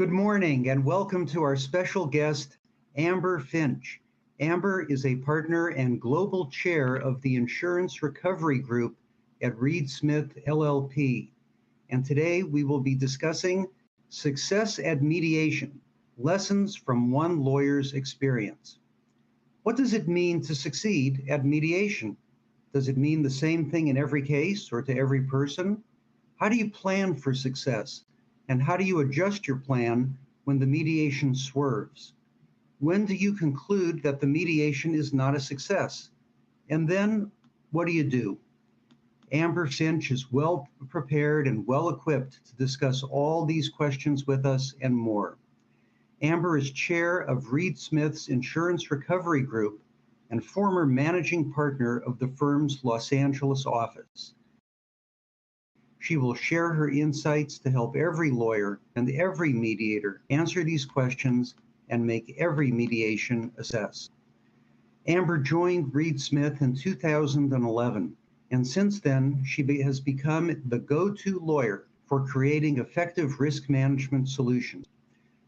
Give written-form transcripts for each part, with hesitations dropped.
Good morning and welcome to our special guest, Amber Finch. Amber is a partner and global chair of the Insurance Recovery Group at Reed Smith LLP. And today we will be discussing success at mediation, lessons from one lawyer's experience. What does it mean to succeed at mediation? Does it mean the same thing in every case or to every person? How do you plan for success? And how do you adjust your plan when the mediation swerves? When do you conclude that the mediation is not a success? And then what do you do? Amber Finch is well prepared and well equipped to discuss all these questions with us and more. Amber is chair of Reed Smith's Insurance Recovery Group and former managing partner of the firm's Los Angeles office. She will share her insights to help every lawyer and every mediator answer these questions and make every mediation a success. Amber joined Reed Smith in 2011, and since then, she has become the go-to lawyer for creating effective risk management solutions.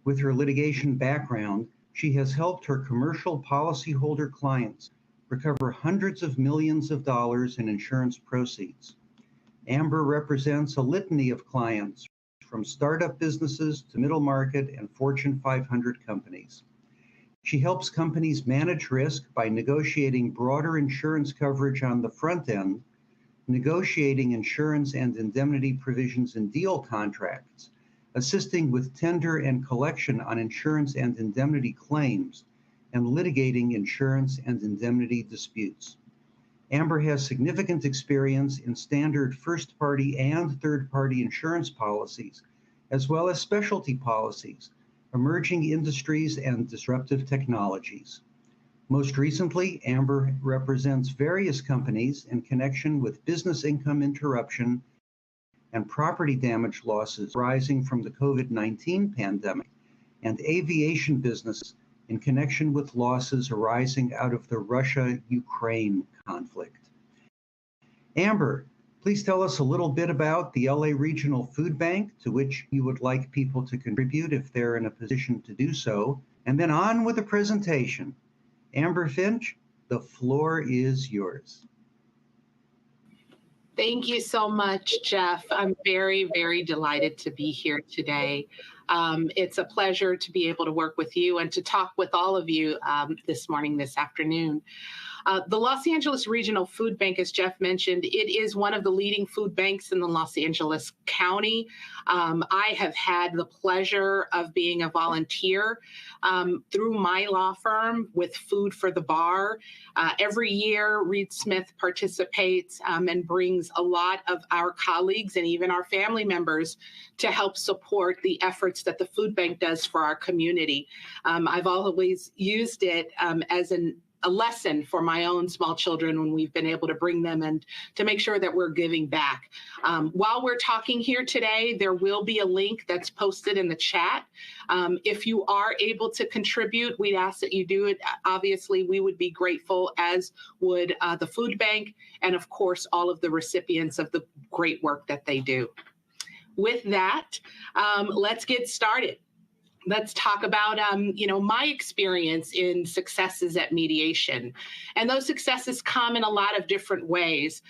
With her litigation background, she has helped her commercial policyholder clients recover hundreds of millions of dollars in insurance proceeds. Amber represents a litany of clients, from startup businesses to middle market and Fortune 500 companies. She helps companies manage risk by negotiating broader insurance coverage on the front end, negotiating insurance and indemnity provisions in deal contracts, assisting with tender and collection on insurance and indemnity claims, and litigating insurance and indemnity disputes. Amber has significant experience in standard first-party and third-party insurance policies, as well as specialty policies, emerging industries, and disruptive technologies. Most recently, Amber represents various companies in connection with business income interruption and property damage losses arising from the COVID-19 pandemic, and aviation businesses in connection with losses arising out of the Russia-Ukraine conflict. Amber, please tell us a little bit about the LA Regional Food Bank, to which you would like people to contribute if they're in a position to do so, and then on with the presentation. Amber Finch, the floor is yours. Thank you so much, Jeff. I'm very, very delighted to be here today. It's a pleasure to be able to work with you and to talk with all of you this afternoon. The Los Angeles Regional Food Bank, as Jeff mentioned, it is one of the leading food banks in the Los Angeles County. I have had the pleasure of being a volunteer through my law firm with Food for the Bar. Every year, Reed Smith participates and brings a lot of our colleagues and even our family members to help support the efforts that the food bank does for our community. I've always used it as a lesson for my own small children when we've been able to bring them and to make sure that we're giving back. While we're talking here today, there will be a link that's posted in the chat. If you are able to contribute, we'd ask that you do it. Obviously, we would be grateful, as would the food bank, and of course, all of the recipients of the great work that they do. With that, let's get started. Let's talk about, my experience in successes at mediation. And those successes come in a lot of different ways.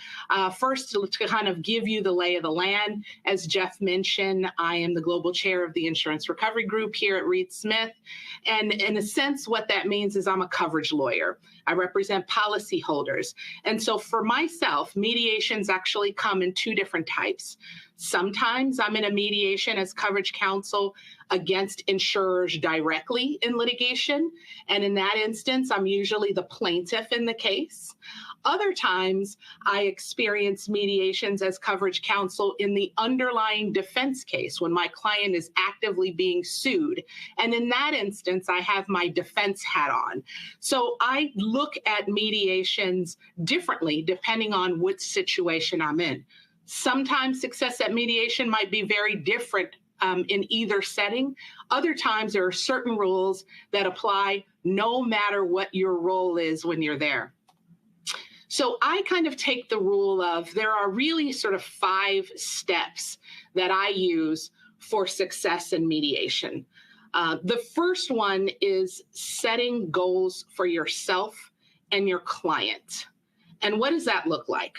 First, to kind of give you the lay of the land, as Jeff mentioned, I am the global chair of the Insurance Recovery Group here at Reed Smith. And in a sense, what that means is I'm a coverage lawyer. I represent policyholders. And so for myself, mediations actually come in two different types. Sometimes I'm in a mediation as coverage counsel against insurers directly in litigation. And in that instance, I'm usually the plaintiff in the case. Other times, I experience mediations as coverage counsel in the underlying defense case when my client is actively being sued. And in that instance, I have my defense hat on. So I look at mediations differently depending on which situation I'm in. Sometimes success at mediation might be very different in either setting. Other times there are certain rules that apply no matter what your role is when you're there. So I kind of take the rule of there are really sort of 5 steps that I use for success in mediation. The first one is setting goals for yourself and your client. And what does that look like?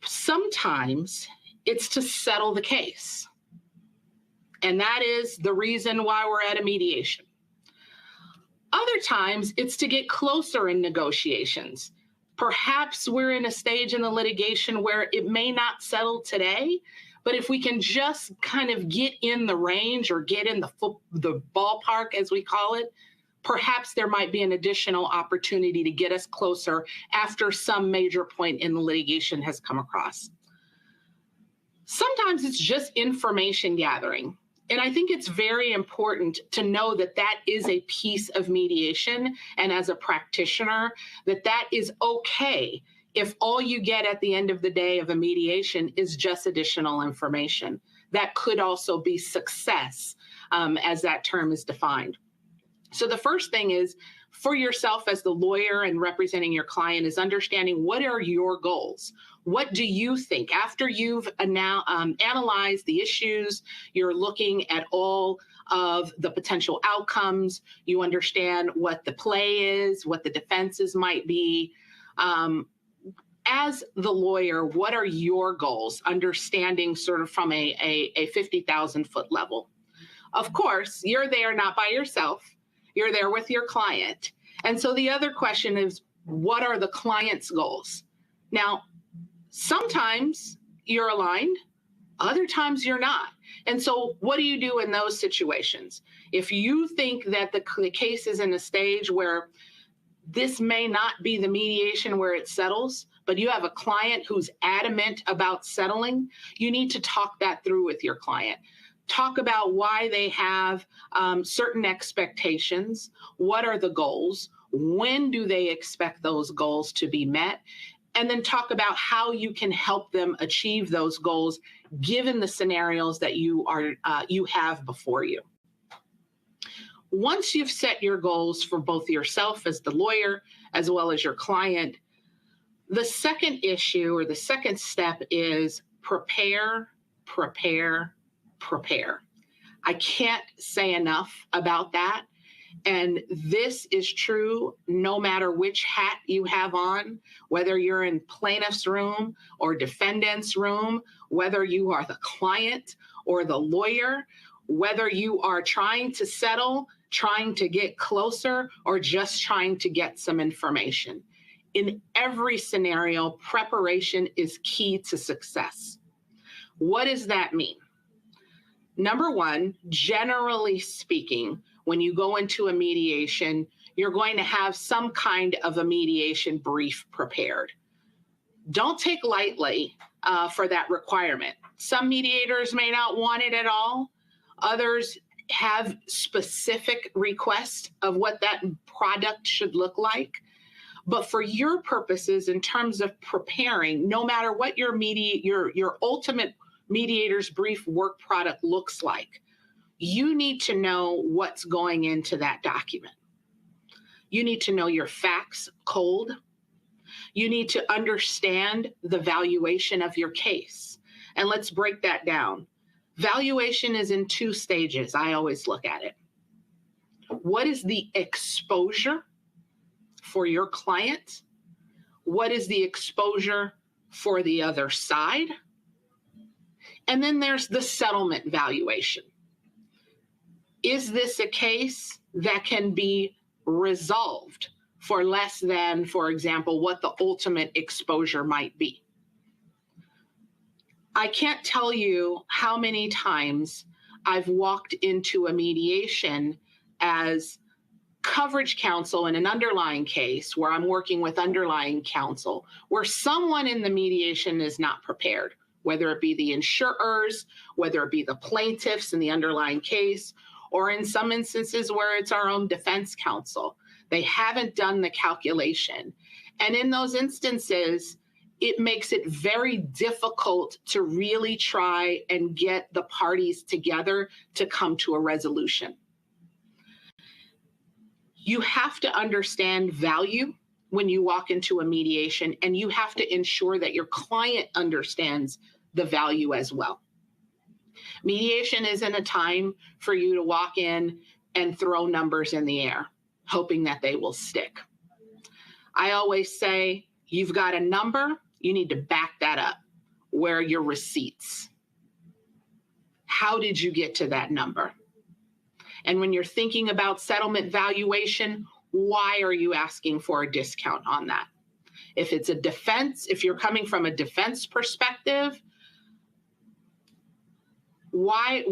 Sometimes it's to settle the case. And that is the reason why we're at a mediation. Other times it's to get closer in negotiations. Perhaps we're in a stage in the litigation where it may not settle today, but if we can just kind of get in the range or get in the ballpark, as we call it, perhaps there might be an additional opportunity to get us closer after some major point in the litigation has come across. Sometimes it's just information gathering. And I think it's very important to know that that is a piece of mediation. And as a practitioner, that is okay if all you get at the end of the day of a mediation is just additional information. That could also be success, as that term is defined. So the first thing is, for yourself as the lawyer and representing your client, is understanding what are your goals. What do you think? After you've analyzed the issues, you're looking at all of the potential outcomes, you understand what the play is, what the defenses might be. As the lawyer, what are your goals? Understanding sort of from a 50,000-foot level. Of course, you're there not by yourself. You're there with your client. And so the other question is, what are the client's goals? Now, sometimes you're aligned, other times you're not. And so what do you do in those situations? If you think that the case is in a stage where this may not be the mediation where it settles, but you have a client who's adamant about settling, you need to talk that through with your client. Talk about why they have certain expectations. What are the goals? When do they expect those goals to be met? And then talk about how you can help them achieve those goals given the scenarios that you have before you. Once you've set your goals for both yourself as the lawyer as well as your client, the second issue or the second step is prepare, prepare, prepare. I can't say enough about that. And this is true no matter which hat you have on, whether you're in plaintiff's room or defendant's room, whether you are the client or the lawyer, whether you are trying to settle, trying to get closer, or just trying to get some information. In every scenario, preparation is key to success. What does that mean? Number one, generally speaking, when you go into a mediation, you're going to have some kind of a mediation brief prepared. Don't take lightly for that requirement. Some mediators may not want it at all. Others have specific requests of what that product should look like. But for your purposes, in terms of preparing, no matter what your ultimate mediator's brief work product looks like, you need to know what's going into that document. You need to know your facts cold. You need to understand the valuation of your case. And let's break that down. Valuation is in two stages. I always look at it. What is the exposure for your client? What is the exposure for the other side? And then there's the settlement valuation. Is this a case that can be resolved for less than, for example, what the ultimate exposure might be? I can't tell you how many times I've walked into a mediation as coverage counsel in an underlying case where I'm working with underlying counsel, where someone in the mediation is not prepared, whether it be the insurers, whether it be the plaintiffs in the underlying case, or in some instances where it's our own defense counsel. They haven't done the calculation. And in those instances, it makes it very difficult to really try and get the parties together to come to a resolution. You have to understand value when you walk into a mediation, and you have to ensure that your client understands the value as well. Mediation isn't a time for you to walk in and throw numbers in the air, hoping that they will stick. I always say, you've got a number, you need to back that up. Where are your receipts? How did you get to that number? And when you're thinking about settlement valuation, why are you asking for a discount on that? If it's a defense, if you're coming from a defense perspective, why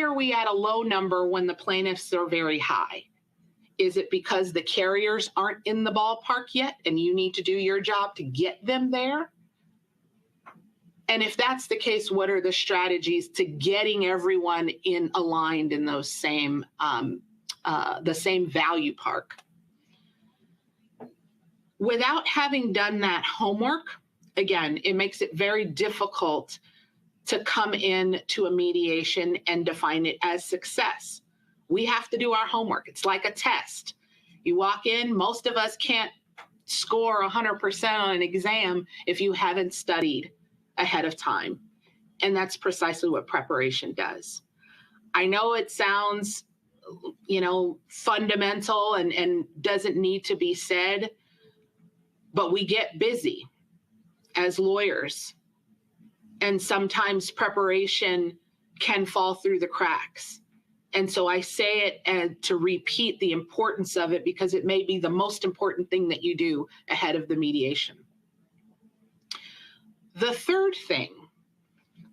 are we at a low number when the plaintiffs are very high? Is it because the carriers aren't in the ballpark yet and you need to do your job to get them there? And if that's the case, what are the strategies to getting everyone aligned in those same the same value park? Without having done that homework, again, it makes it very difficult to come in to a mediation and define it as success. We have to do our homework. It's like a test. You walk in, most of us can't score 100% on an exam if you haven't studied ahead of time. And that's precisely what preparation does. I know it sounds, fundamental and doesn't need to be said, but we get busy as lawyers. And sometimes preparation can fall through the cracks. And so I say it and to repeat the importance of it because it may be the most important thing that you do ahead of the mediation. The third thing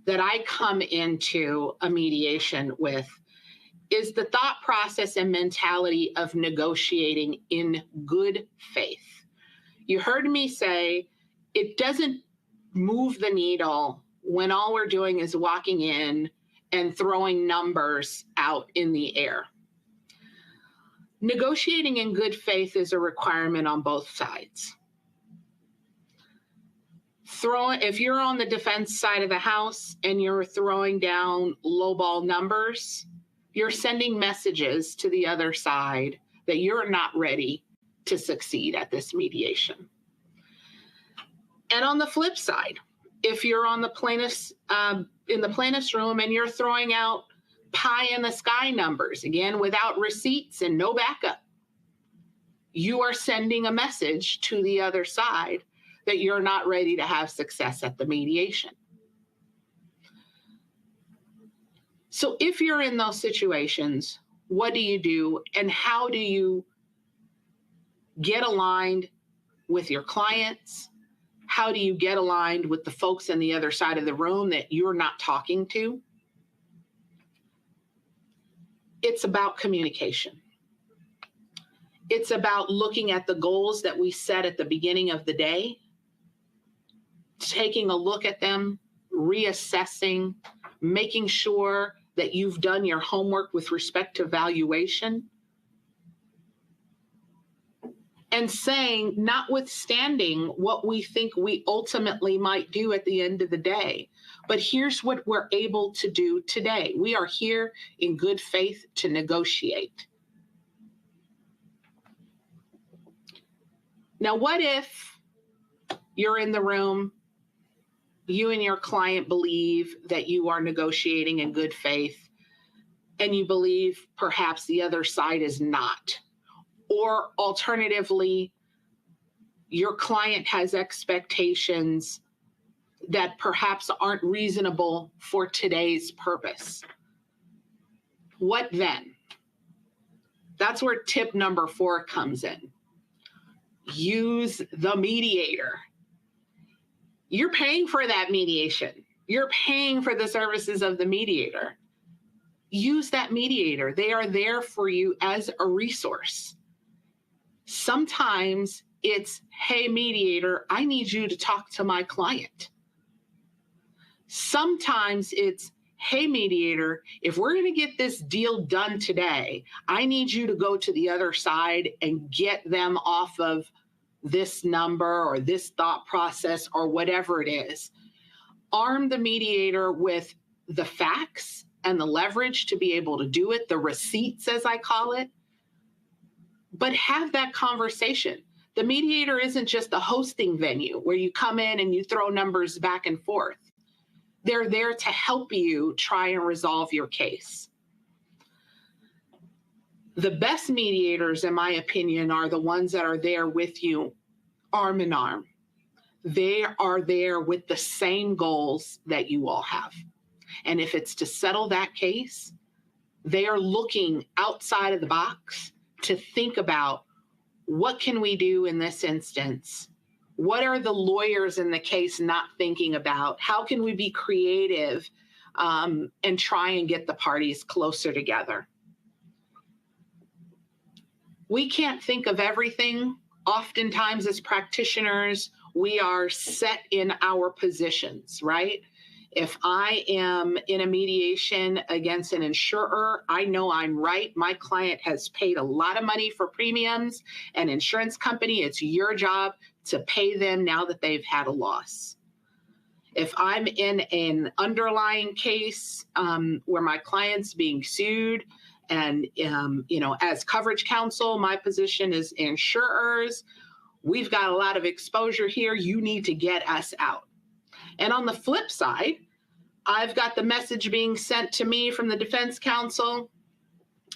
that I come into a mediation with is the thought process and mentality of negotiating in good faith. You heard me say it doesn't move the needle when all we're doing is walking in and throwing numbers out in the air. Negotiating in good faith is a requirement on both sides. If you're on the defense side of the house and you're throwing down lowball numbers, you're sending messages to the other side that you're not ready to succeed at this mediation. And on the flip side, if you're on the plaintiff's in the plaintiff's room and you're throwing out pie in the sky numbers, again, without receipts and no backup, you are sending a message to the other side that you're not ready to have success at the mediation. So if you're in those situations, what do you do and how do you get aligned with your clients? How do you get aligned with the folks on the other side of the room that you're not talking to? It's about communication. It's about looking at the goals that we set at the beginning of the day, taking a look at them, reassessing, making sure that you've done your homework with respect to valuation, and saying, notwithstanding what we think we ultimately might do at the end of the day, but here's what we're able to do today. We are here in good faith to negotiate. Now, what if you're in the room, you and your client believe that you are negotiating in good faith, and you believe perhaps the other side is not? Or alternatively, your client has expectations that perhaps aren't reasonable for today's purpose. What then? That's where tip number 4 comes in. Use the mediator. You're paying for that mediation. You're paying for the services of the mediator. Use that mediator. They are there for you as a resource. Sometimes it's, hey, mediator, I need you to talk to my client. Sometimes it's, hey, mediator, if we're going to get this deal done today, I need you to go to the other side and get them off of this number or this thought process or whatever it is. Arm the mediator with the facts and the leverage to be able to do it, the receipts, as I call it. But have that conversation. The mediator isn't just a hosting venue where you come in and you throw numbers back and forth. They're there to help you try and resolve your case. The best mediators, in my opinion, are the ones that are there with you arm in arm. They are there with the same goals that you all have. And if it's to settle that case, they are looking outside of the box to think about, what can we do in this instance? What are the lawyers in the case not thinking about? How can we be creative and try and get the parties closer together? We can't think of everything. Oftentimes as practitioners, we are set in our positions, right? If I am in a mediation against an insurer, I know I'm right. My client has paid a lot of money for premiums. An insurance company, it's your job to pay them now that they've had a loss. If I'm in an underlying case where my client's being sued, and as coverage counsel, my position is insurers, we've got a lot of exposure here. You need to get us out. And on the flip side, I've got the message being sent to me from the defense counsel.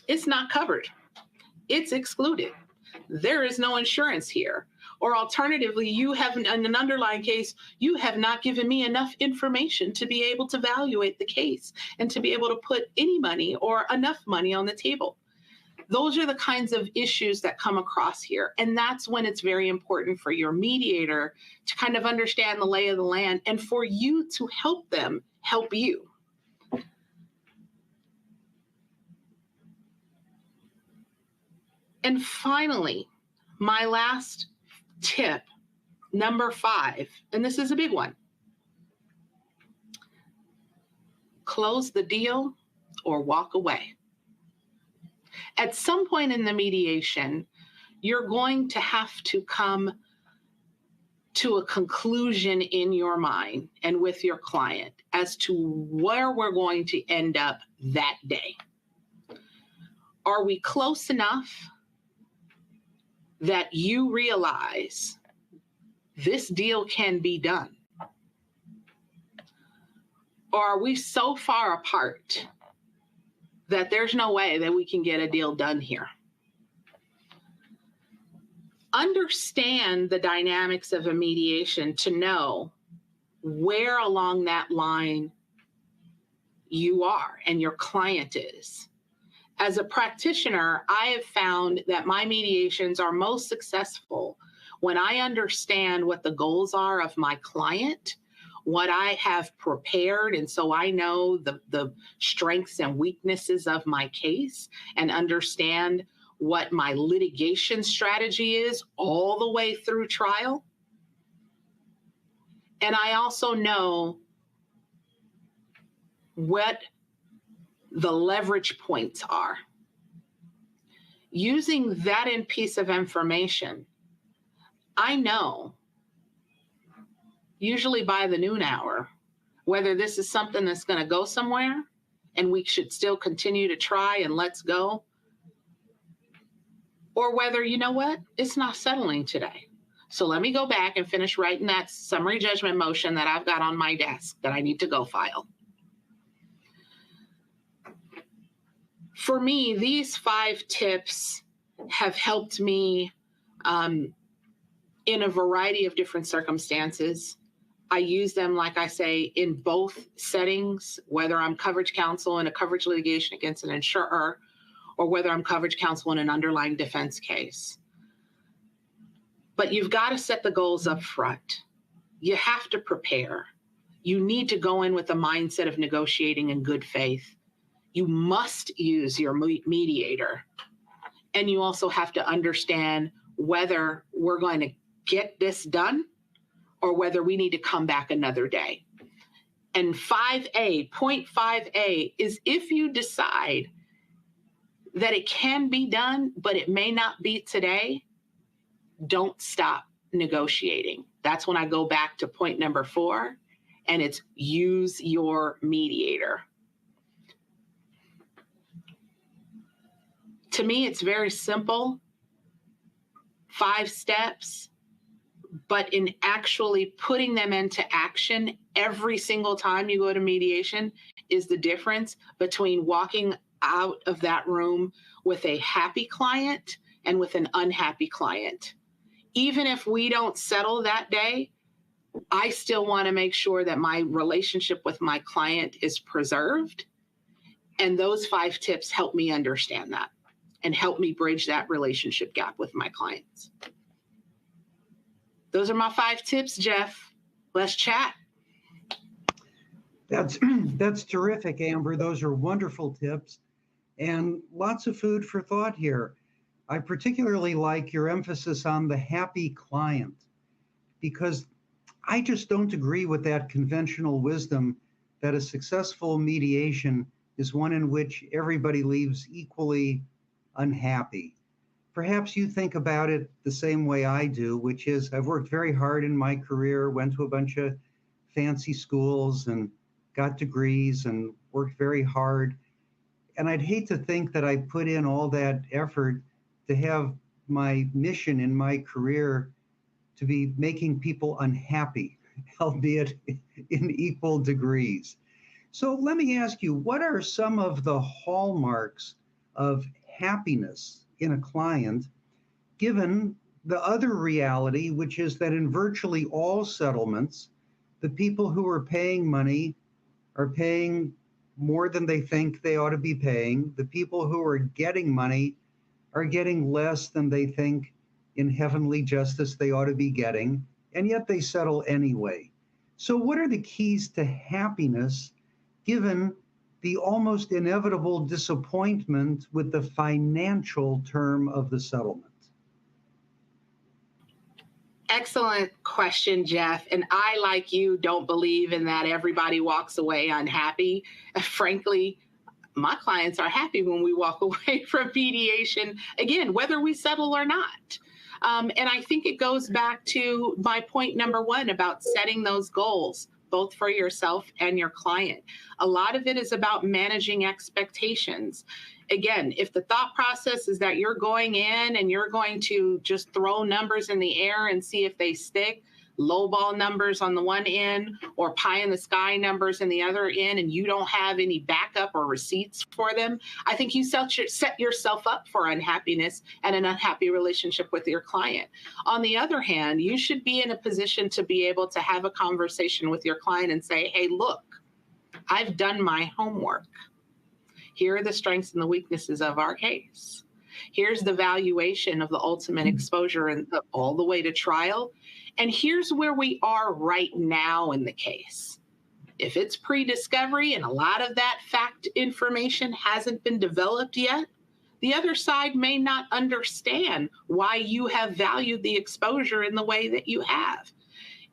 It's not covered. It's excluded. There is no insurance here. Or alternatively, you have in an underlying case, you have not given me enough information to be able to evaluate the case and to be able to put any money or enough money on the table. Those are the kinds of issues that come across here. And that's when it's very important for your mediator to kind of understand the lay of the land and for you to help them help you. And finally, my last tip, number 5, and this is a big one. Close the deal or walk away. At some point in the mediation, you're going to have to come to a conclusion in your mind and with your client as to where we're going to end up that day. Are we close enough that you realize this deal can be done? Or are we so far apart that there's no way that we can get a deal done here? Understand the dynamics of a mediation to know where along that line you are and your client is. As a practitioner, I have found that my mediations are most successful when I understand what the goals are of my client, what I have prepared, and so I know the strengths and weaknesses of my case and understand what my litigation strategy is all the way through trial. And I also know what the leverage points are. Using that piece of information, I know, usually by the noon hour, whether this is something that's going to go somewhere and we should still continue to try and let's go, or whether, you know what, it's not settling today. So let me go back and finish writing that summary judgment motion that I've got on my desk that I need to go file. For me, these 5 tips have helped me in a variety of different circumstances. I use them, like I say, in both settings, whether I'm coverage counsel in a coverage litigation against an insurer or whether I'm coverage counsel in an underlying defense case. But you've got to set the goals up front. You have to prepare. You need to go in with a mindset of negotiating in good faith. You must use your mediator. And you also have to understand whether we're going to get this done or whether we need to come back another day. And 5A, point 5A is if you decide that it can be done, but it may not be today, don't stop negotiating. That's when I go back to point number 4, and it's use your mediator. To me, it's very simple, 5 steps, but in actually putting them into action every single time you go to mediation is the difference between walking out of that room with a happy client and with an unhappy client. Even if we don't settle that day, I still want to make sure that my relationship with my client is preserved. And those 5 tips help me understand that and help me bridge that relationship gap with my clients. Those are my 5 tips, Jeff. Let's chat. That's terrific, Amber. Those are wonderful tips and lots of food for thought here. I particularly like your emphasis on the happy client, because I just don't agree with that conventional wisdom that a successful mediation is one in which everybody leaves equally unhappy. Perhaps you think about it the same way I do, which is I've worked very hard in my career, went to a bunch of fancy schools and got degrees and worked very hard. And I'd hate to think that I put in all that effort to have my mission in my career to be making people unhappy, albeit in equal degrees. So let me ask you, what are some of the hallmarks of happiness in a client, given the other reality, which is that in virtually all settlements, the people who are paying money are paying more than they think they ought to be paying. The people who are getting money are getting less than they think in heavenly justice they ought to be getting, and yet they settle anyway. So what are the keys to happiness, given the almost inevitable disappointment with the financial term of the settlement? Excellent question, Jeff. And I, like you, don't believe in that everybody walks away unhappy. Frankly, my clients are happy when we walk away from mediation, again, whether we settle or not. And I think it goes back to my point number 1 about setting those goals, both for yourself and your client. A lot of it is about managing expectations. Again, if the thought process is that you're going in and you're going to just throw numbers in the air and see if they stick, lowball numbers on the one end or pie in the sky numbers in the other end, and you don't have any backup or receipts for them, I think you set yourself up for unhappiness and an unhappy relationship with your client. On the other hand, you should be in a position to be able to have a conversation with your client and say, hey, look, I've done my homework. Here are the strengths and the weaknesses of our case. Here's the valuation of the ultimate exposure and all the way to trial. And here's where we are right now in the case. If it's pre-discovery and a lot of that fact information hasn't been developed yet, the other side may not understand why you have valued the exposure in the way that you have.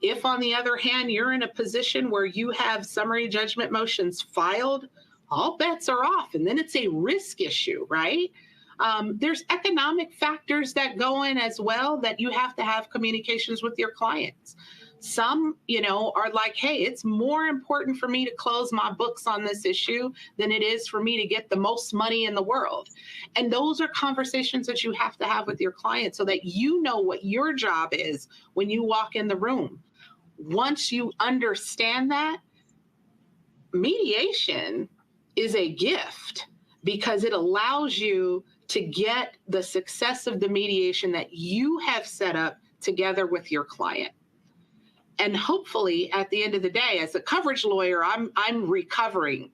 If, on the other hand, you're in a position where you have summary judgment motions filed, all bets are off, and then it's a risk issue, right? There's economic factors that go in as well that you have to have communications with your clients. Some, are like, hey, it's more important for me to close my books on this issue than it is for me to get the most money in the world. And those are conversations that you have to have with your client so that you know what your job is when you walk in the room. Once you understand that, mediation is a gift because it allows you to get the success of the mediation that you have set up together with your client. And hopefully at the end of the day, as a coverage lawyer, I'm recovering.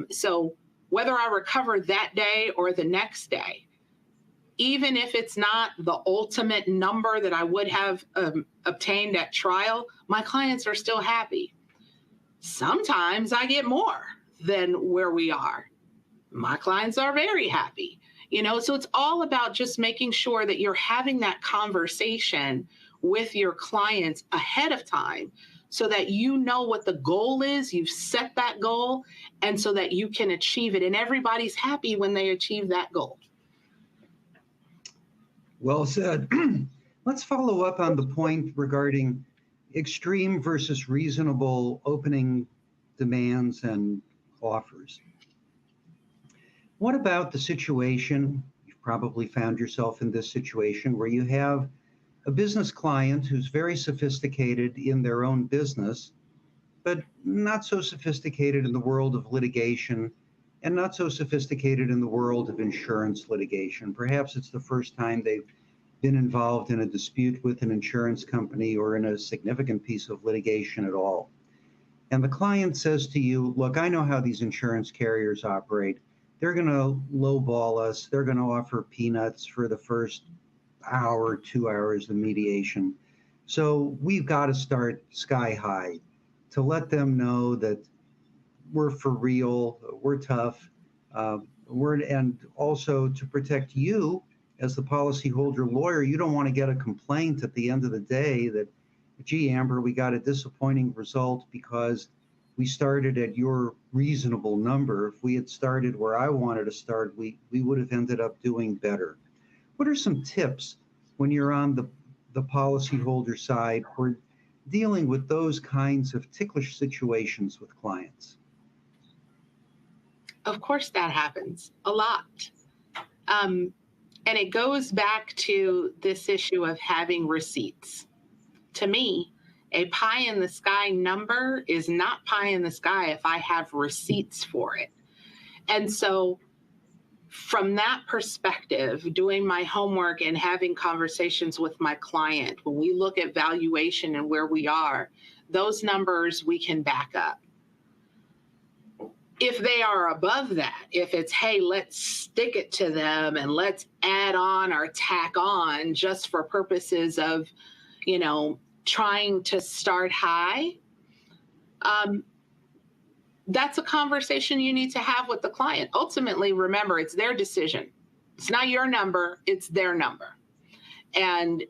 So whether I recover that day or the next day, even if it's not the ultimate number that I would have obtained at trial, my clients are still happy. Sometimes I get more than where we are. My clients are very happy. So it's all about just making sure that you're having that conversation with your clients ahead of time so that you know what the goal is, you've set that goal, and so that you can achieve it. And everybody's happy when they achieve that goal. Well said. Let's follow up on the point regarding extreme versus reasonable opening demands and offers. What about the situation, you've probably found yourself in this situation, where you have a business client who's very sophisticated in their own business, but not so sophisticated in the world of litigation and not so sophisticated in the world of insurance litigation. Perhaps it's the first time they've been involved in a dispute with an insurance company or in a significant piece of litigation at all. And the client says to you, look, I know how these insurance carriers operate. They're going to lowball us. They're going to offer peanuts for the first hour, 2 hours of mediation. So we've got to start sky high to let them know that we're for real, we're tough, and also to protect you as the policyholder lawyer. You don't want to get a complaint at the end of the day that, gee, Amber, we got a disappointing result because we started at your reasonable number. If we had started where I wanted to start, we would have ended up doing better. What are some tips when you're on the policyholder side for dealing with those kinds of ticklish situations with clients? Of course, that happens a lot. And it goes back to this issue of having receipts. To me, a pie in the sky number is not pie in the sky if I have receipts for it. And so from that perspective, doing my homework and having conversations with my client, when we look at valuation and where we are, those numbers we can back up. If they are above that, if it's, hey, let's stick it to them and let's add on or tack on just for purposes of, trying to start high, that's a conversation you need to have with the client. Ultimately, remember, it's their decision. It's not your number, it's their number. And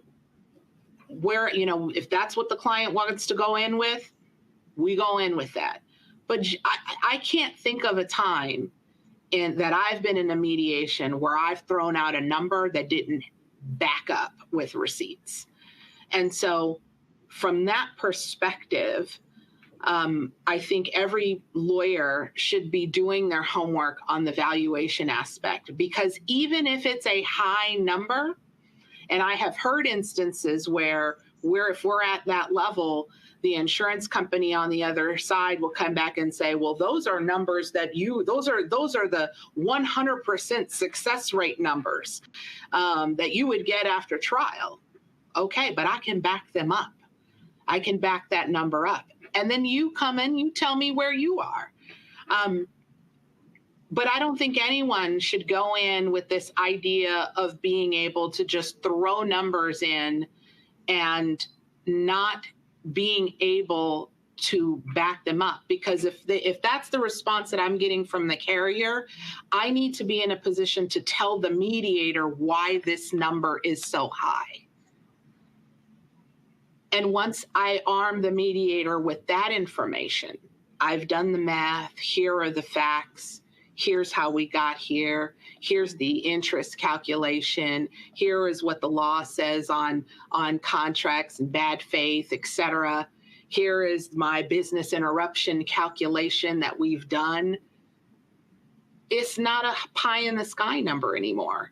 where, if that's what the client wants to go in with, we go in with that. But I can't think of a time that I've been in a mediation where I've thrown out a number that didn't back up with receipts. And so from that perspective, I think every lawyer should be doing their homework on the valuation aspect, because even if it's a high number, and I have heard instances where if we're at that level, the insurance company on the other side will come back and say, well, those are numbers that those are the 100% success rate numbers that you would get after trial. Okay, but I can back them up. I can back that number up. And then you come in, you tell me where you are. But I don't think anyone should go in with this idea of being able to just throw numbers in and not being able to back them up. Because if that's the response that I'm getting from the carrier, I need to be in a position to tell the mediator why this number is so high. And once I arm the mediator with that information, I've done the math, here are the facts, here's how we got here, here's the interest calculation, here is what the law says on contracts and bad faith, et cetera. Here is my business interruption calculation that we've done. It's not a pie in the sky number anymore.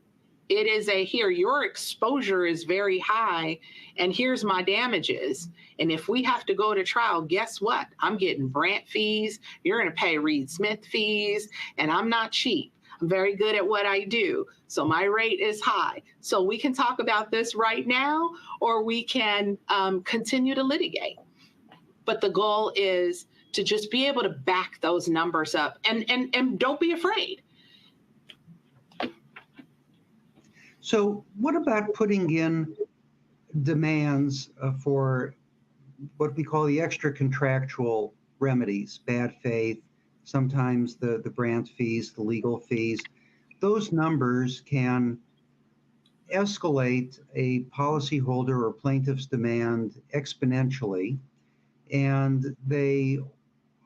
It is here, your exposure is very high, and here's my damages. And if we have to go to trial, guess what? I'm getting Brandt fees, you're going to pay Reed Smith fees, and I'm not cheap. I'm very good at what I do, so my rate is high. So we can talk about this right now, or we can continue to litigate. But the goal is to just be able to back those numbers up, and don't be afraid. So what about putting in demands for what we call the extra contractual remedies, bad faith, sometimes the Brandt fees, the legal fees? Those numbers can escalate a policyholder or plaintiff's demand exponentially, and they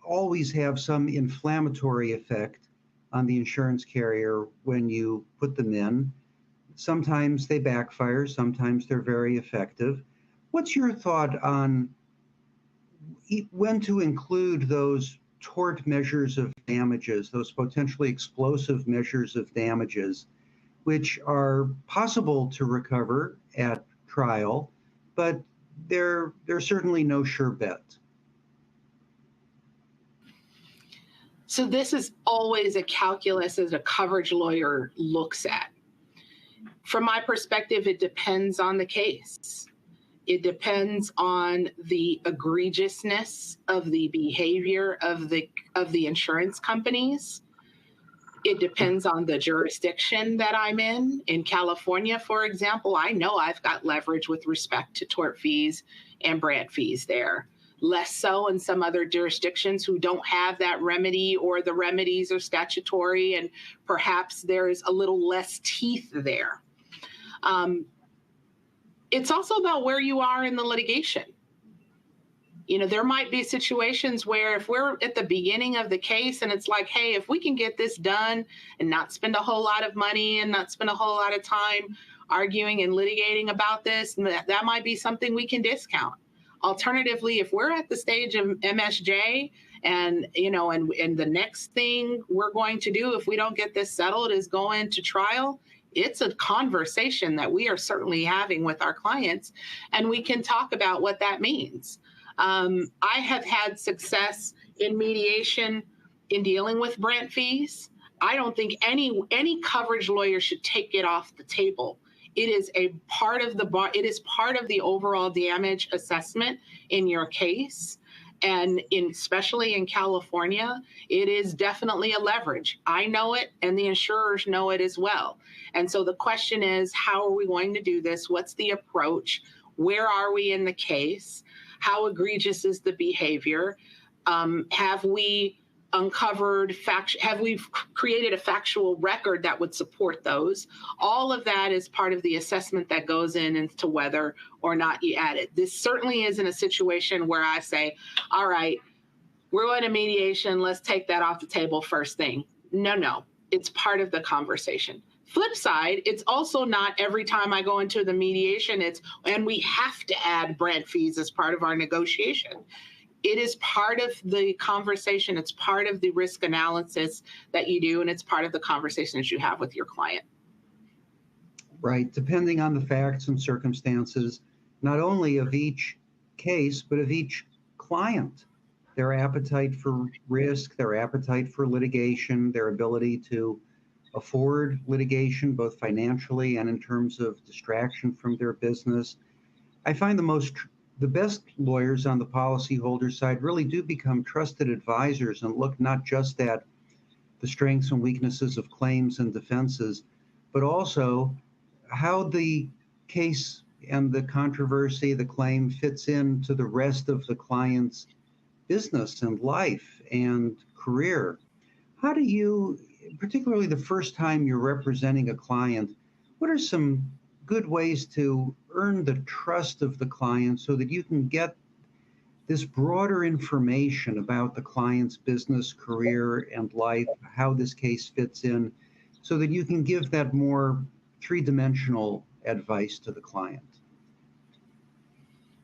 always have some inflammatory effect on the insurance carrier when you put them in. Sometimes they backfire, sometimes they're very effective. What's your thought on when to include those tort measures of damages, those potentially explosive measures of damages, which are possible to recover at trial, but they're certainly no sure bet. So this is always a calculus that a coverage lawyer looks at. From my perspective, it depends on the case. It depends on the egregiousness of the behavior of the insurance companies. It depends on the jurisdiction that I'm in. In California, for example, I know I've got leverage with respect to tort fees and brand fees there. Less so in some other jurisdictions who don't have that remedy, or the remedies are statutory and perhaps there's a little less teeth there. It's also about where you are in the litigation. You know, there might be situations where if we're at the beginning of the case and it's like, hey, if we can get this done and not spend a whole lot of money and not spend a whole lot of time arguing and litigating about this, that might be something we can discount. Alternatively, if we're at the stage of MSJ and, you know, and the next thing we're going to do if we don't get this settled is go into trial, it's a conversation that we are certainly having with our clients, and we can talk about what that means. I have had success in mediation in dealing with brand fees. I don't think any coverage lawyer should take it off the table. It is a part of the overall damage assessment in your case. And especially in California, it is definitely a leverage. I know it, and the insurers know it as well. And so the question is, how are we going to do this? What's the approach? Where are we in the case? How egregious is the behavior? Have we created a factual record that would support those? All of that is part of the assessment that goes into whether or not you add it. This certainly isn't a situation where I say, all right, we're going to mediation, let's take that off the table first thing. No, it's part of the conversation. Flip side, it's also not every time I go into the mediation, and we have to add brand fees as part of our negotiation. It is part of the conversation. It's part of the risk analysis that you do, and it's part of the conversations you have with your client. Right, depending on the facts and circumstances, not only of each case, but of each client, their appetite for risk, their appetite for litigation, their ability to afford litigation, both financially and in terms of distraction from their business. I find the best lawyers on the policyholder side really do become trusted advisors and look not just at the strengths and weaknesses of claims and defenses, but also how the case and the controversy, the claim fits into the rest of the client's business and life and career. How do you, particularly the first time you're representing a client, what are some good ways to earn the trust of the client so that you can get this broader information about the client's business, career, and life, how this case fits in, so that you can give that more three-dimensional advice to the client?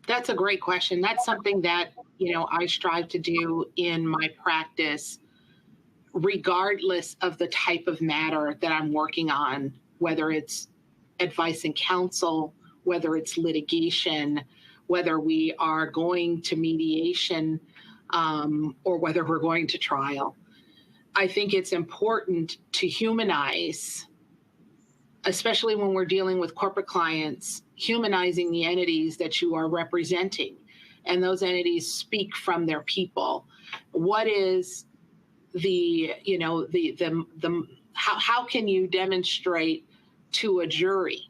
That's a great question. That's something that, I strive to do in my practice, regardless of the type of matter that I'm working on, whether it's advice and counsel, whether it's litigation, whether we are going to mediation, or whether we're going to trial. I think it's important to humanize, especially when we're dealing with corporate clients, humanizing the entities that you are representing. And those entities speak from their people. What is how can you demonstrate to a jury?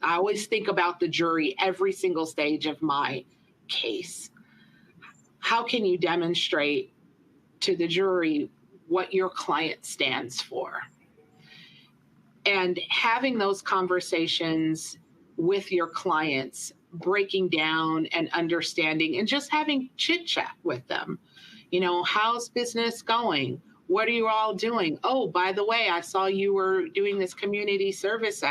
I always think about the jury every single stage of my case. How can you demonstrate to the jury what your client stands for? And having those conversations with your clients, breaking down and understanding and just having chit chat with them. How's business going? What are you all doing? Oh, by the way, I saw you were doing this community service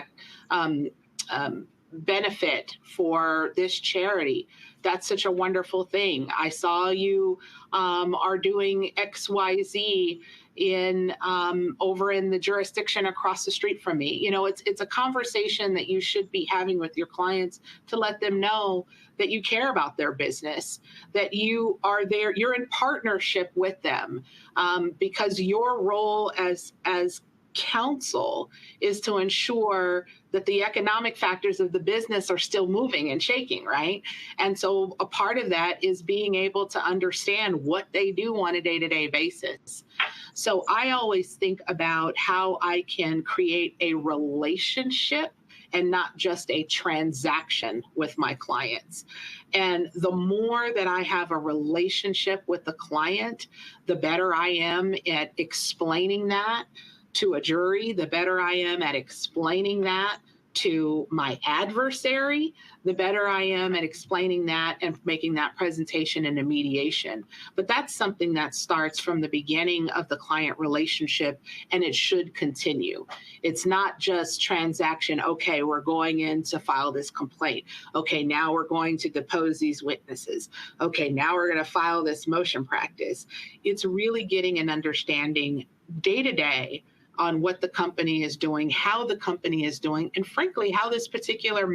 benefit for this charity. That's such a wonderful thing. I saw you are doing XYZ in over in the jurisdiction across the street from me. You know, it's a conversation that you should be having with your clients to let them know that you care about their business, that you are there, you're in partnership with them, because your role as counsel is to ensure that the economic factors of the business are still moving and shaking, right? And so a part of that is being able to understand what they do on a day-to-day basis. So I always think about how I can create a relationship and not just a transaction with my clients. And the more that I have a relationship with the client, the better I am at explaining that to a jury, the better I am at explaining that to my adversary, the better I am at explaining that and making that presentation in a mediation. But that's something that starts from the beginning of the client relationship, and it should continue. It's not just transaction, okay, we're going in to file this complaint. Okay, now we're going to depose these witnesses. Okay, now we're going to file this motion practice. It's really getting an understanding day to day on what the company is doing, how the company is doing, and frankly, how this particular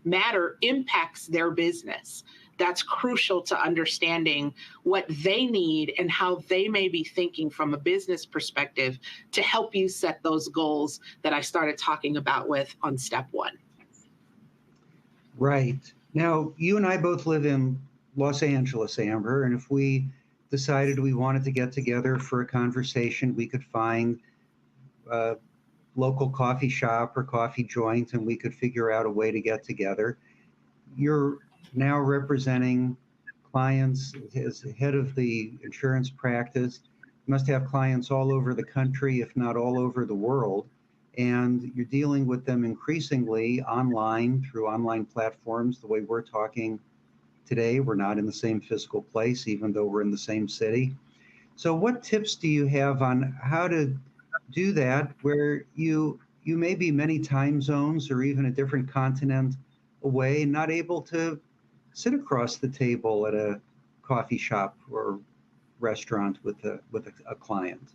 matter impacts their business. That's crucial to understanding what they need and how they may be thinking from a business perspective to help you set those goals that I started talking about with on step one. Right. Now, you and I both live in Los Angeles, Amber, and if we decided we wanted to get together for a conversation, we could find a local coffee shop or coffee joint, and we could figure out a way to get together. You're now representing clients as head of the insurance practice. You must have clients all over the country, if not all over the world, and you're dealing with them increasingly online through online platforms. The way we're talking today, we're not in the same physical place, even though we're in the same city. So what tips do you have on how to do that where you may be many time zones or even a different continent away, not able to sit across the table at a coffee shop or restaurant with a client?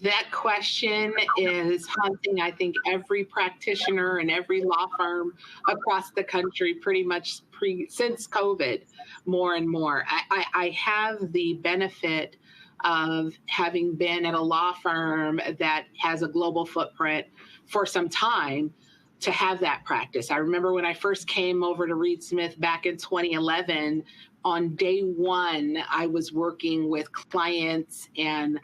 That question is haunting, I think, every practitioner and every law firm across the country pretty much since COVID, more and more. I have the benefit of having been at a law firm that has a global footprint for some time to have that practice. I remember when I first came over to Reed Smith back in 2011, on day one, I was working with clients and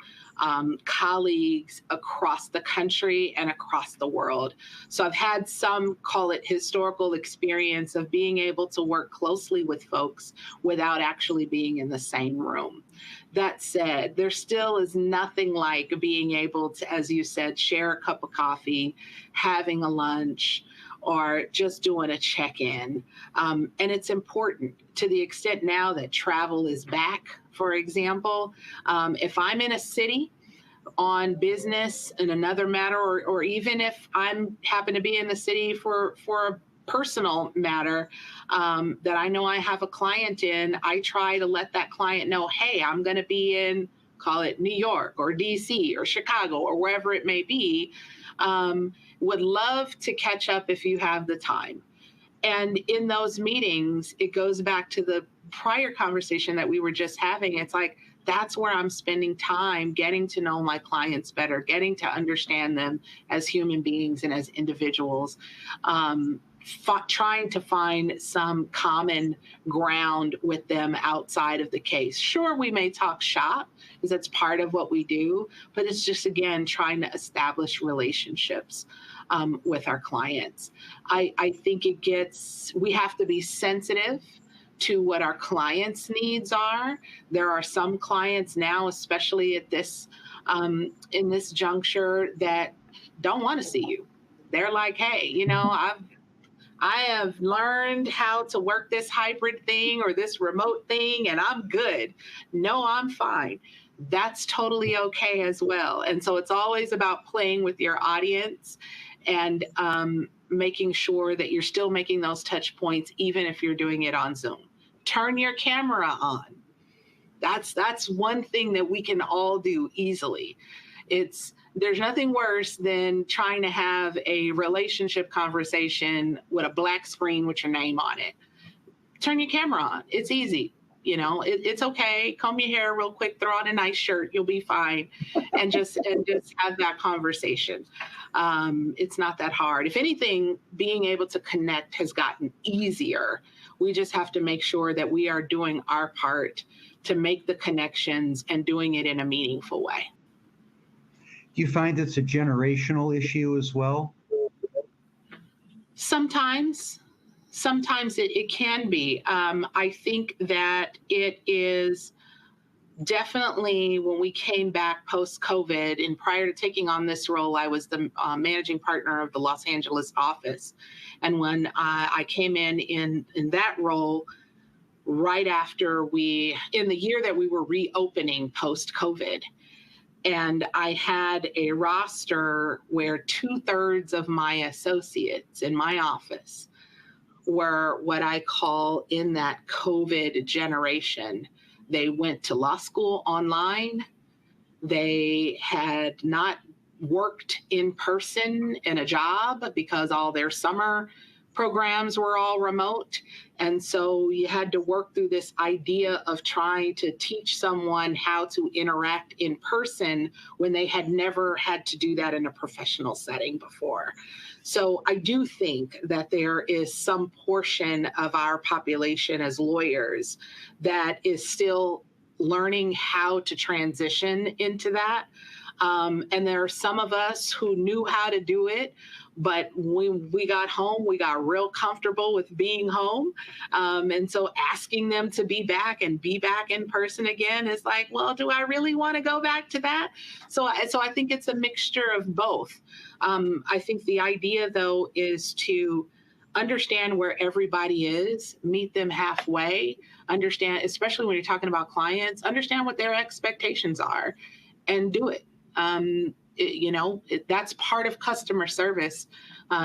colleagues across the country and across the world. So I've had some, call it historical experience of being able to work closely with folks without actually being in the same room. That said, there still is nothing like being able to, as you said, share a cup of coffee, having a lunch, or just doing a check-in. And it's important to the extent now that travel is back, for example. If I'm in a city on business in another matter, or even if I'm happen to be in the city for a personal matter that I know I have a client in, I try to let that client know, hey, I'm going to be in, call it New York or DC or Chicago or wherever it may be. Would love to catch up if you have the time. And in those meetings, it goes back to the prior conversation that we were just having. It's like, that's where I'm spending time getting to know my clients better, getting to understand them as human beings and as individuals, trying to find some common ground with them outside of the case. Sure, we may talk shop because that's part of what we do, but it's just, again, trying to establish relationships with our clients. I think we have to be sensitive to what our clients' needs are. There are some clients now, especially at this in this juncture, that don't want to see you. They're like, hey, you know, I have learned how to work this hybrid thing or this remote thing, and I'm good. No, I'm fine. That's totally okay as well. And so it's always about playing with your audience and making sure that you're still making those touch points, even if you're doing it on Zoom. Turn your camera on. That's one thing that we can all do easily. There's nothing worse than trying to have a relationship conversation with a black screen with your name on it. Turn your camera on. It's easy. It's okay. Comb your hair real quick, throw on a nice shirt, you'll be fine. And just have that conversation. It's not that hard. If anything, being able to connect has gotten easier. We just have to make sure that we are doing our part to make the connections and doing it in a meaningful way. Do you find it's a generational issue as well? Sometimes it can be. I think that it is definitely when we came back post-COVID, and prior to taking on this role, I was the managing partner of the Los Angeles office. And when I came in that role, right after in the year that we were reopening post-COVID, and I had a roster where 2/3 of my associates in my office were what I call in that COVID generation. They went to law school online. They had not worked in person in a job because all their summer programs were all remote. And so you had to work through this idea of trying to teach someone how to interact in person when they had never had to do that in a professional setting before. So I do think that there is some portion of our population as lawyers that is still learning how to transition into that. And there are some of us who knew how to do it, but when we got home, we got real comfortable with being home. And so asking them to be back and be back in person again is like, well, do I really want to go back to that? So I think it's a mixture of both. I think the idea, though, is to understand where everybody is, meet them halfway, understand, especially when you're talking about clients, understand what their expectations are and do it. That's part of customer service,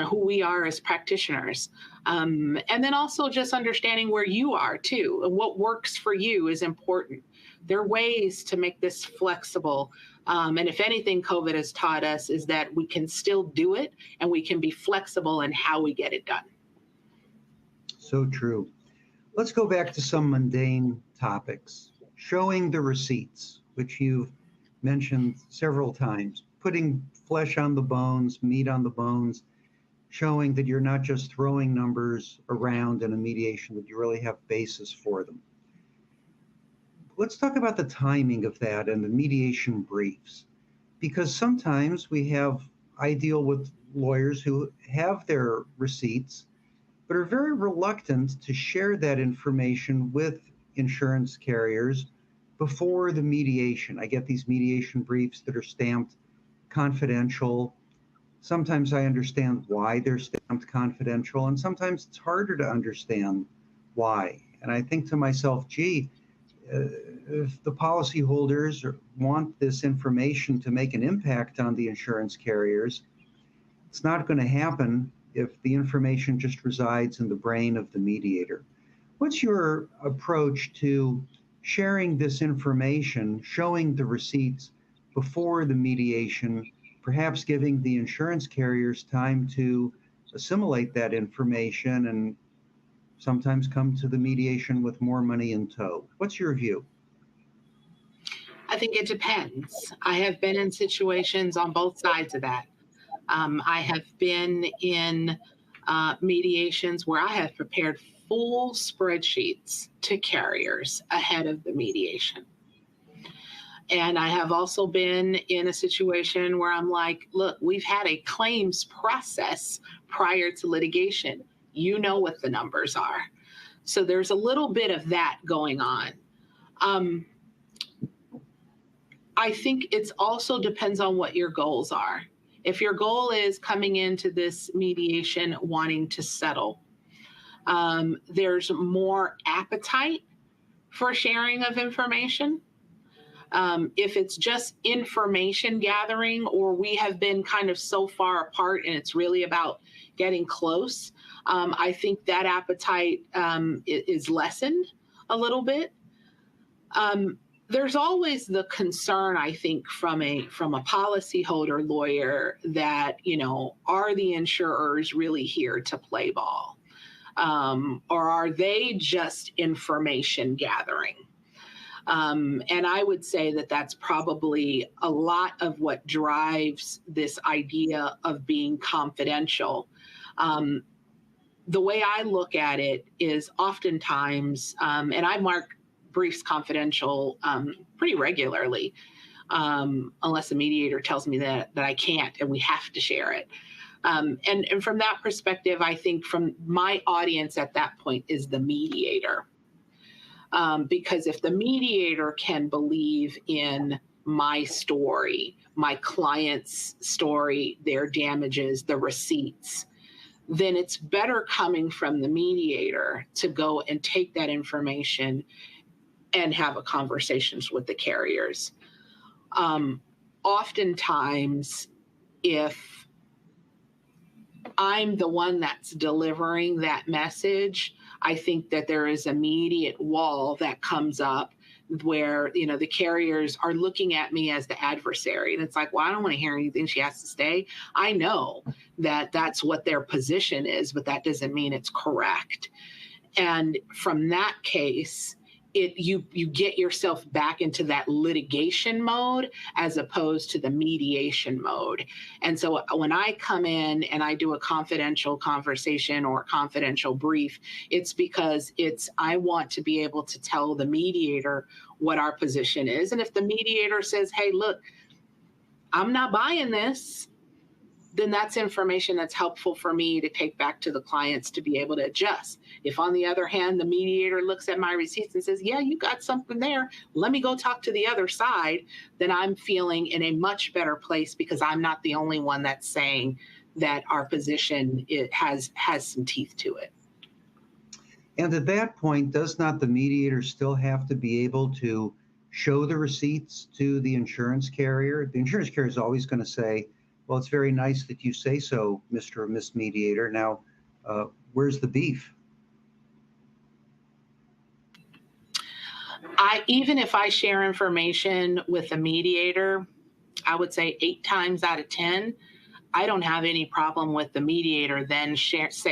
who we are as practitioners. And then also just understanding where you are too, and what works for you is important. There are ways to make this flexible. And if anything, COVID has taught us is that we can still do it and we can be flexible in how we get it done. So true. Let's go back to some mundane topics. Showing the receipts, which you've mentioned several times, putting flesh on the bones, meat on the bones, showing that you're not just throwing numbers around in a mediation, that you really have basis for them. Let's talk about the timing of that and the mediation briefs, because sometimes I deal with lawyers who have their receipts, but are very reluctant to share that information with insurance carriers before the mediation. I get these mediation briefs that are stamped confidential. Sometimes I understand why they're stamped confidential, and sometimes it's harder to understand why. And I think to myself, gee, if the policyholders want this information to make an impact on the insurance carriers, it's not going to happen if the information just resides in the brain of the mediator. What's your approach to sharing this information, showing the receipts before the mediation, perhaps giving the insurance carriers time to assimilate that information and sometimes come to the mediation with more money in tow? What's your view? I think it depends. I have been in situations on both sides of that. I have been in mediations where I have prepared full spreadsheets to carriers ahead of the mediation. And I have also been in a situation where I'm like, look, we've had a claims process prior to litigation. You know what the numbers are. So there's a little bit of that going on. I think it also depends on what your goals are. If your goal is coming into this mediation wanting to settle, there's more appetite for sharing of information. If it's just information gathering, or we have been kind of so far apart and it's really about getting close, I think that appetite is lessened a little bit. there's always the concern, I think, from a policyholder lawyer that, are the insurers really here to play ball? Or are they just information gathering? And I would say that that's probably a lot of what drives this idea of being confidential. The way I look at it is oftentimes, and I mark briefs confidential pretty regularly, unless a mediator tells me that I can't and we have to share it. And from that perspective, I think from my audience at that point is the mediator. Because if the mediator can believe in my story, my client's story, their damages, the receipts, then it's better coming from the mediator to go and take that information and have a conversations with the carriers. Oftentimes, if I'm the one that's delivering that message, I think that there is an immediate wall that comes up where, the carriers are looking at me as the adversary. And it's like, well, I don't want to hear anything. She has to stay. I know that that's what their position is, but that doesn't mean it's correct. And from that case, you get yourself back into that litigation mode as opposed to the mediation mode. And so when I come in and I do a confidential conversation or a confidential brief, it's because I want to be able to tell the mediator what our position is. And if the mediator says, hey, look, I'm not buying this, then that's information that's helpful for me to take back to the clients to be able to adjust. If, on the other hand, the mediator looks at my receipts and says, yeah, you got something there, let me go talk to the other side, then I'm feeling in a much better place because I'm not the only one that's saying that our position has some teeth to it. And at that point, does not the mediator still have to be able to show the receipts to the insurance carrier? The insurance carrier is always going to say, well, it's very nice that you say so, Mr. or Miss Mediator. Now, where's the beef? Even if I share information with a mediator, I would say 8 times out of 10, I don't have any problem with the mediator then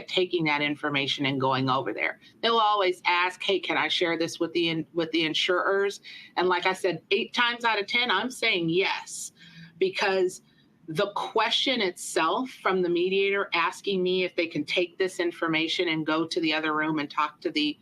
taking that information and going over there. They'll always ask, hey, can I share this with the insurers? And like I said, 8 times out of 10, I'm saying yes, because the question itself from the mediator asking me if they can take this information and go to the other room and talk to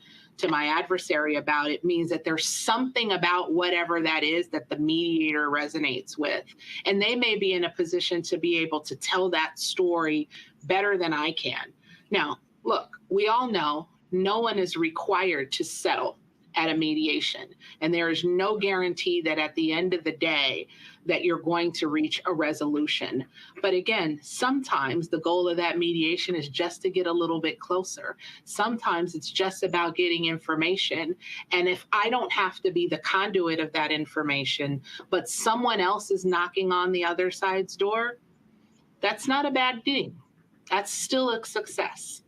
my adversary about it means that there's something about whatever that is that the mediator resonates with. And they may be in a position to be able to tell that story better than I can. Now, look, we all know no one is required to settle at a mediation. And there is no guarantee that at the end of the day that you're going to reach a resolution. But again, sometimes the goal of that mediation is just to get a little bit closer. Sometimes it's just about getting information. And if I don't have to be the conduit of that information, but someone else is knocking on the other side's door, that's not a bad thing. That's still a success.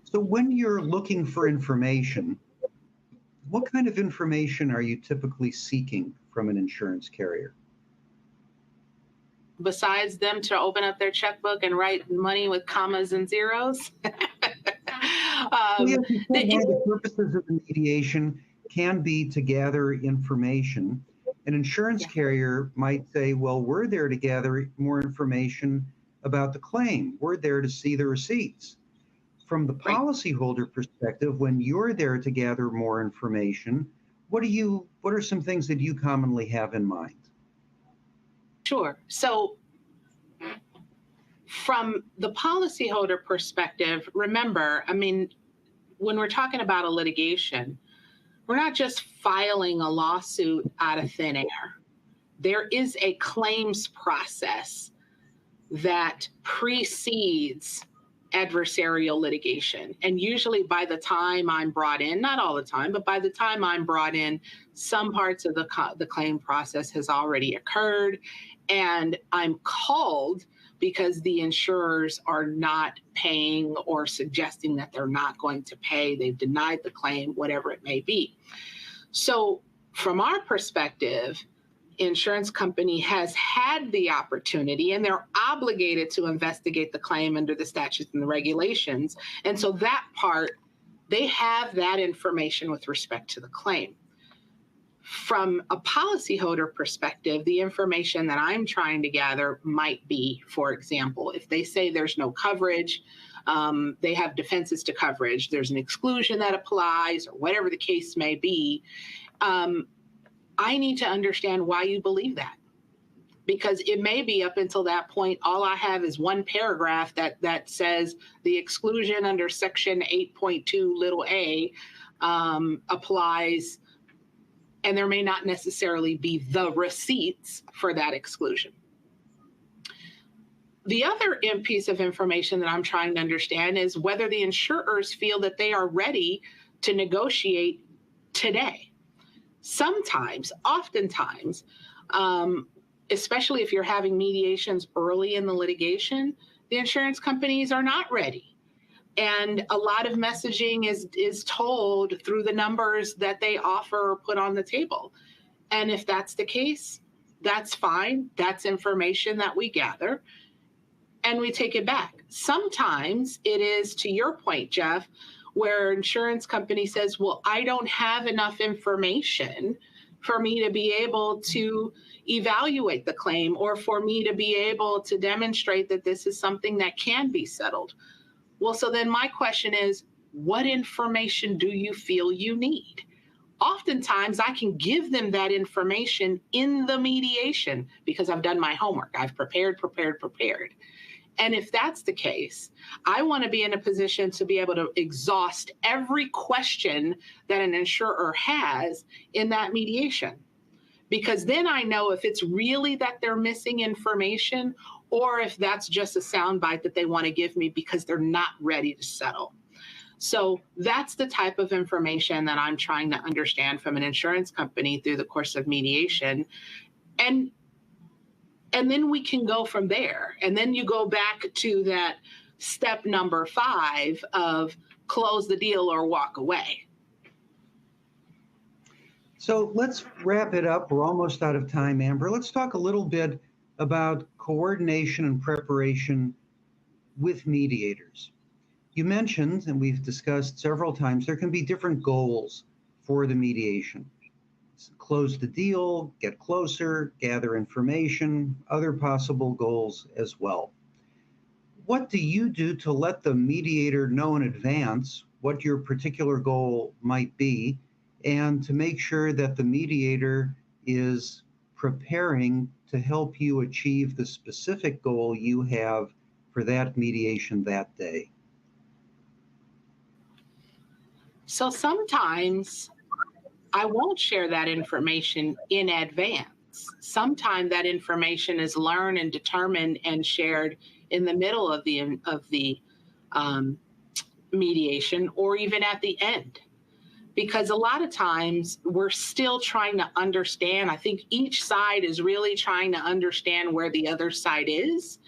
So when you're looking for information, what kind of information are you typically seeking from an insurance carrier? Besides them to open up their checkbook and write money with commas and zeros? One of the purposes of the mediation can be to gather information. An insurance carrier might say, well, we're there to gather more information about the claim. We're there to see the receipts. From the policyholder perspective, when you're there to gather more information, what are some things that you commonly have in mind? Sure. So from the policyholder perspective, remember, when we're talking about a litigation, we're not just filing a lawsuit out of thin air. There is a claims process that precedes adversarial litigation. And usually by the time I'm brought in, not all the time, but by the time I'm brought in, some parts of the claim process has already occurred. And I'm called because the insurers are not paying or suggesting that they're not going to pay. They've denied the claim, whatever it may be. So From our perspective, insurance company has had the opportunity and they're obligated to investigate the claim under the statutes and the regulations. And so that part, they have that information with respect to the claim. From a policyholder perspective, the information that I'm trying to gather might be, for example, if they say there's no coverage, they have defenses to coverage, there's an exclusion that applies, or whatever the case may be. I need to understand why you believe that. Because it may be up until that point, all I have is one paragraph that says the exclusion under section 8.2 little a applies, and there may not necessarily be the receipts for that exclusion. The other piece of information that I'm trying to understand is whether the insurers feel that they are ready to negotiate today. Sometimes, oftentimes, especially if you're having mediations early in the litigation, the insurance companies are not ready. And a lot of messaging is told through the numbers that they offer or put on the table. And if that's the case, that's fine. That's information that we gather and we take it back. Sometimes it is, to your point, Jeff, where insurance company says, well, I don't have enough information for me to be able to evaluate the claim or for me to be able to demonstrate that this is something that can be settled. Well, so then my question is, what information do you feel you need? Oftentimes, I can give them that information in the mediation because I've done my homework. I've prepared. And if that's the case, I want to be in a position to be able to exhaust every question that an insurer has in that mediation. Because then I know if it's really that they're missing information or if that's just a soundbite that they want to give me because they're not ready to settle. So that's the type of information that I'm trying to understand from an insurance company through the course of mediation. And then we can go from there. And then you go back to that step number 5 of close the deal or walk away. So let's wrap it up. We're almost out of time, Amber. Let's talk a little bit about coordination and preparation with mediators. You mentioned, and we've discussed several times, there can be different goals for the mediation. Close the deal, get closer, gather information, other possible goals as well. What do you do to let the mediator know in advance what your particular goal might be and to make sure that the mediator is preparing to help you achieve the specific goal you have for that mediation that day? So sometimes I won't share that information in advance. Sometimes that information is learned and determined and shared in the middle of the mediation or even at the end. Because a lot of times we're still trying to understand. I think each side is really trying to understand where the other side is.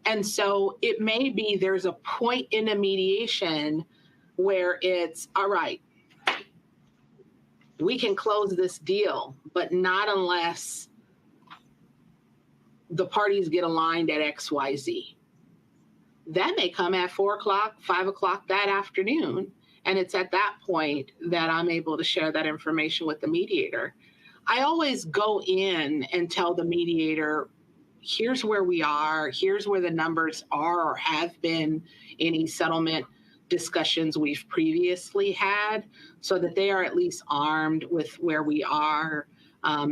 And so it may be there's a point in a mediation where it's, all right, we can close this deal, but not unless the parties get aligned at XYZ. That may come at 4 o'clock, 5 o'clock that afternoon. And it's at that point that I'm able to share that information with the mediator. I always go in and tell the mediator, here's where we are, here's where the numbers are or have been, any settlement discussions we've previously had, so that they are at least armed with where we are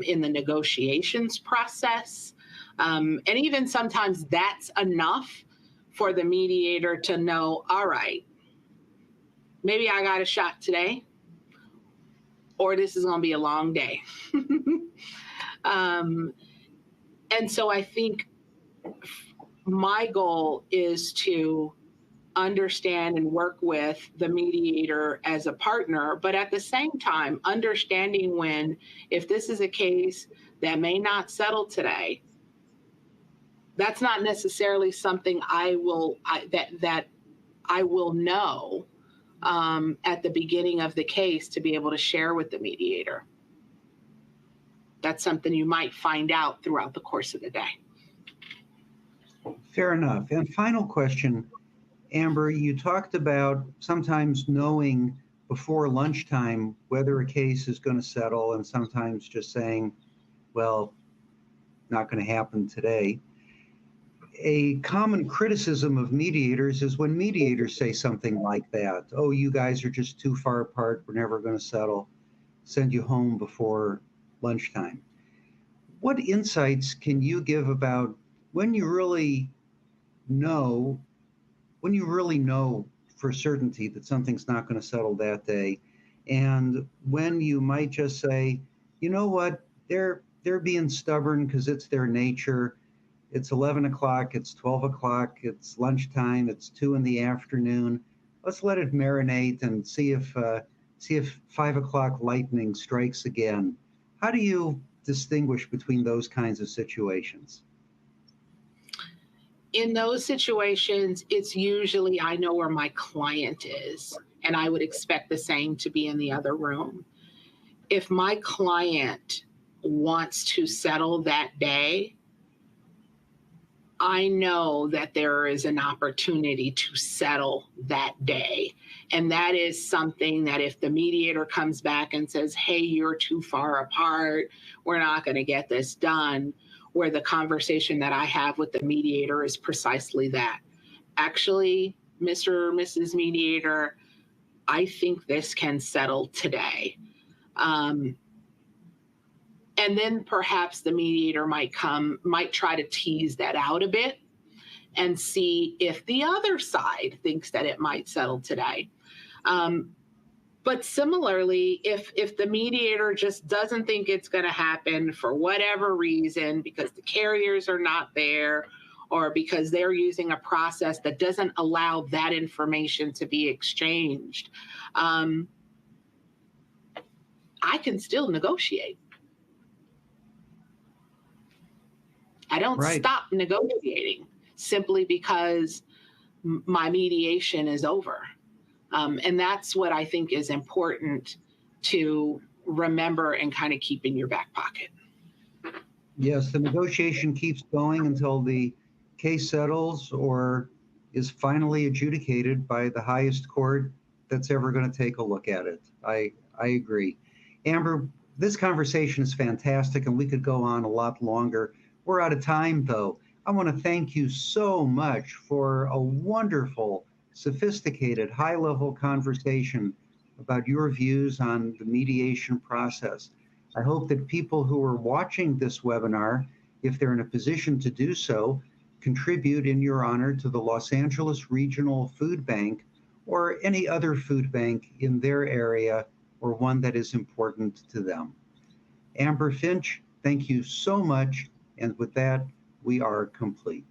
in the negotiations process. And even sometimes that's enough for the mediator to know, all right, maybe I got a shot today, or this is going to be a long day. And so I think my goal is to understand and work with the mediator as a partner, but at the same time, understanding when, if this is a case that may not settle today, that's not necessarily something I will know at the beginning of the case to be able to share with the mediator. That's something you might find out throughout the course of the day. Fair enough. And final question, Amber, you talked about sometimes knowing before lunchtime whether a case is going to settle and sometimes just saying, well, not going to happen today. A common criticism of mediators is when mediators say something like that. Oh, you guys are just too far apart. We're never going to settle. Send you home before lunchtime. What insights can you give about when you really know, for certainty that something's not going to settle that day, and when you might just say, you know what, they're being stubborn because it's their nature. It's 11 o'clock, it's 12 o'clock, it's lunchtime, it's 2 in the afternoon. Let's let it marinate and see if 5 o'clock lightning strikes again. How do you distinguish between those kinds of situations? In those situations, it's usually I know where my client is, and I would expect the same to be in the other room. If my client wants to settle that day, I know that there is an opportunity to settle that day. And that is something that if the mediator comes back and says, hey, you're too far apart, we're not going to get this done, where the conversation that I have with the mediator is precisely that. Actually, Mr. or Mrs. Mediator, I think this can settle today. And then perhaps the mediator might try to tease that out a bit and see if the other side thinks that it might settle today. But similarly, if the mediator just doesn't think it's going to happen for whatever reason, because the carriers are not there, or because they're using a process that doesn't allow that information to be exchanged, I can still negotiate. I don't stop negotiating simply because my mediation is over. And that's what I think is important to remember and kind of keep in your back pocket. Yes, the negotiation keeps going until the case settles or is finally adjudicated by the highest court that's ever going to take a look at it. I agree. Amber, this conversation is fantastic and we could go on a lot longer. We're out of time, though. I want to thank you so much for a wonderful, sophisticated, high-level conversation about your views on the mediation process. I hope that people who are watching this webinar, if they're in a position to do so, contribute in your honor to the Los Angeles Regional Food Bank or any other food bank in their area or one that is important to them. Amber Finch, thank you so much. And with that, we are complete.